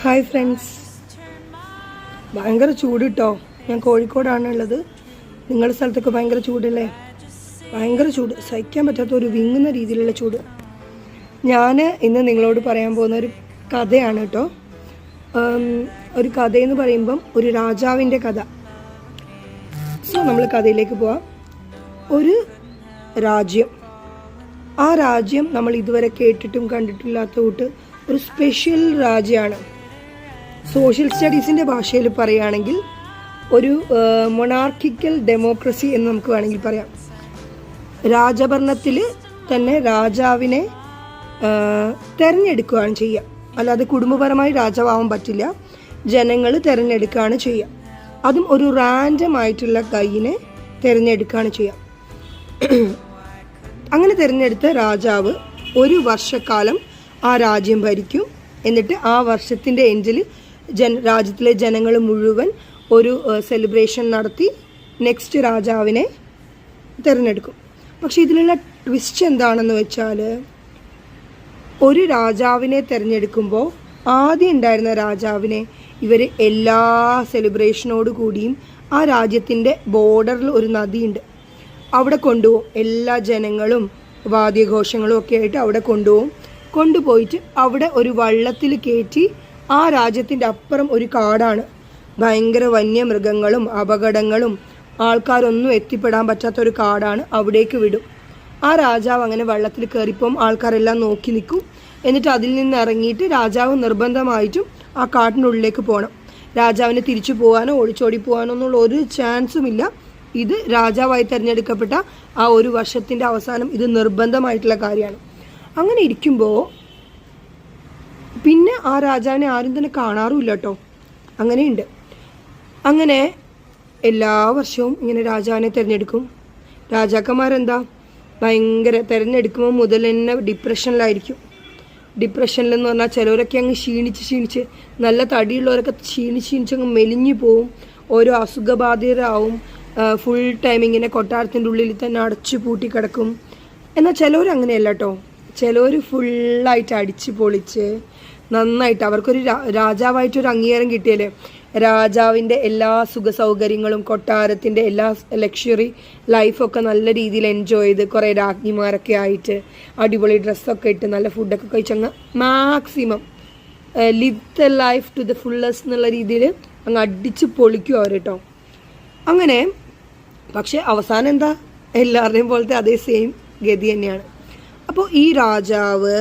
Hi friends, ഭയങ്കര ചൂട് കേട്ടോ. ഞാൻ കോഴിക്കോടാണുള്ളത്. നിങ്ങളുടെ സ്ഥലത്തൊക്കെ ഭയങ്കര ചൂടല്ലേ? ഭയങ്കര ചൂട്, സഹിക്കാൻ പറ്റാത്ത ഒരു വിങ്ങുന്ന രീതിയിലുള്ള ചൂട്. ഞാൻ ഇന്ന് നിങ്ങളോട് പറയാൻ പോകുന്ന ഒരു കഥയാണ് കേട്ടോ. ഒരു കഥയെന്ന് പറയുമ്പം ഒരു രാജാവിൻ്റെ കഥ. സോ നമ്മൾ കഥയിലേക്ക് പോവാം. ഒരു രാജ്യം, ആ രാജ്യം നമ്മൾ ഇതുവരെ കേട്ടിട്ടും കണ്ടിട്ടില്ലാത്ത കൂട്ട് ഒരു സ്പെഷ്യൽ രാജ്യമാണ്. സോഷ്യൽ സ്റ്റഡീസിൻ്റെ ഭാഷയിൽ പറയുകയാണെങ്കിൽ ഒരു മൊണാർക്കിക്കൽ ഡെമോക്രസി എന്ന് നമുക്ക് വേണമെങ്കിൽ പറയാം. രാജഭരണത്തിൽ തന്നെ രാജാവിനെ തിരഞ്ഞെടുക്കുകയാണ് ചെയ്യുക. അല്ലാതെ കുടുംബപരമായി രാജാവാൻ പറ്റില്ല. ജനങ്ങൾ തിരഞ്ഞെടുക്കുകയാണ് ചെയ്യുക. അതും ഒരു റാൻഡം ആയിട്ടുള്ള കൈയിനെ തിരഞ്ഞെടുക്കുകയാണ് ചെയ്യുക. അങ്ങനെ തിരഞ്ഞെടുത്ത രാജാവ് ഒരു വർഷക്കാലം ആ രാജ്യം ഭരിക്കും. എന്നിട്ട് ആ വർഷത്തിൻ്റെ എൻഡിൽ രാജ്യത്തിലെ ജനങ്ങൾ മുഴുവൻ ഒരു സെലിബ്രേഷൻ നടത്തി നെക്സ്റ്റ് രാജാവിനെ തിരഞ്ഞെടുക്കും. പക്ഷെ ഇതിലുള്ള ട്വിസ്റ്റ് എന്താണെന്ന് വെച്ചാൽ, ഒരു രാജാവിനെ തിരഞ്ഞെടുക്കുമ്പോൾ ആദ്യം ഉണ്ടായിരുന്ന രാജാവിനെ ഇവർ എല്ലാ സെലിബ്രേഷനോട് കൂടിയും ആ രാജ്യത്തിൻ്റെ ബോർഡറിൽ ഒരു നദിയുണ്ട്, അവിടെ കൊണ്ടുപോകും. എല്ലാ ജനങ്ങളും വാദ്യഘോഷങ്ങളും ഒക്കെ ആയിട്ട് അവിടെ കൊണ്ടുപോയിട്ട് അവിടെ ഒരു വള്ളത്തിൽ കയറ്റി ആ രാജ്യത്തിൻ്റെ അപ്പുറം ഒരു കാടാണ്. ഭയങ്കര വന്യമൃഗങ്ങളും അപകടങ്ങളും ആൾക്കാരൊന്നും എത്തിപ്പെടാൻ പറ്റാത്ത ഒരു കാടാണ്. അവിടേക്ക് വിടും. ആ രാജാവ് അങ്ങനെ വള്ളത്തിൽ കയറിപ്പം ആൾക്കാരെല്ലാം നോക്കി നിൽക്കും. എന്നിട്ട് അതിൽ നിന്ന് ഇറങ്ങിയിട്ട് രാജാവ് നിർബന്ധമായിട്ടും ആ കാട്ടിനുള്ളിലേക്ക് പോകണം. രാജാവിന് തിരിച്ചു പോകാനോ ഒളിച്ചോടി പോകാനോ എന്നുള്ള ഒരു ചാൻസും ഇല്ല. ഇത് രാജാവായി തിരഞ്ഞെടുക്കപ്പെട്ട ആ ഒരു വർഷത്തിൻ്റെ അവസാനം ഇത് നിർബന്ധമായിട്ടുള്ള കാര്യമാണ്. അങ്ങനെ ഇരിക്കുമ്പോൾ പിന്നെ ആ രാജാവിനെ ആരും തന്നെ കാണാറുമില്ല കേട്ടോ. അങ്ങനെയുണ്ട്. അങ്ങനെ എല്ലാ വർഷവും ഇങ്ങനെ രാജാവിനെ തിരഞ്ഞെടുക്കും. രാജാക്കന്മാരെന്താ ഭയങ്കര തിരഞ്ഞെടുക്കുമ്പോൾ മുതൽ തന്നെ ഡിപ്രഷനിലായിരിക്കും. ഡിപ്രഷനിലെന്ന് പറഞ്ഞാൽ ചിലവരൊക്കെ അങ്ങ് ക്ഷീണിച്ച് നല്ല തടിയുള്ളവരൊക്കെ ക്ഷീണിച്ച് അങ്ങ് മെലിഞ്ഞു പോവും. ഓരോ അസുഖബാധിതരാവും. ഫുൾ ടൈം ഇങ്ങനെ കൊട്ടാരത്തിൻ്റെ ഉള്ളിൽ തന്നെ അടച്ചു പൂട്ടി കിടക്കും. എന്നാൽ ചിലവർ അങ്ങനെയല്ല കേട്ടോ. ചിലവർ ഫുള്ളായിട്ട് അടിച്ച് പൊളിച്ച് നന്നായിട്ട് അവർക്കൊരു രാജാവായിട്ടൊരു അംഗീകാരം കിട്ടിയല്ലേ. രാജാവിൻ്റെ എല്ലാ സുഖ സൗകര്യങ്ങളും കൊട്ടാരത്തിൻ്റെ എല്ലാ ലക്ഷറി ലൈഫൊക്കെ നല്ല രീതിയിൽ എൻജോയ് ചെയ്ത് കുറേ രാജ്ഞിമാരൊക്കെ ആയിട്ട് അടിപൊളി ഡ്രസ്സൊക്കെ ഇട്ട് നല്ല ഫുഡൊക്കെ കഴിച്ചങ്ങ് maximum live the life to the fullest എന്നുള്ള രീതിയിൽ അങ്ങ് അടിച്ച് പൊളിക്കും അവർ കേട്ടോ. അങ്ങനെ പക്ഷെ അവസാനം എന്താ, എല്ലാവരുടെയും പോലത്തെ അതേ സെയിം ഗതി തന്നെയാണ്. അപ്പോൾ ഈ രാജാവ്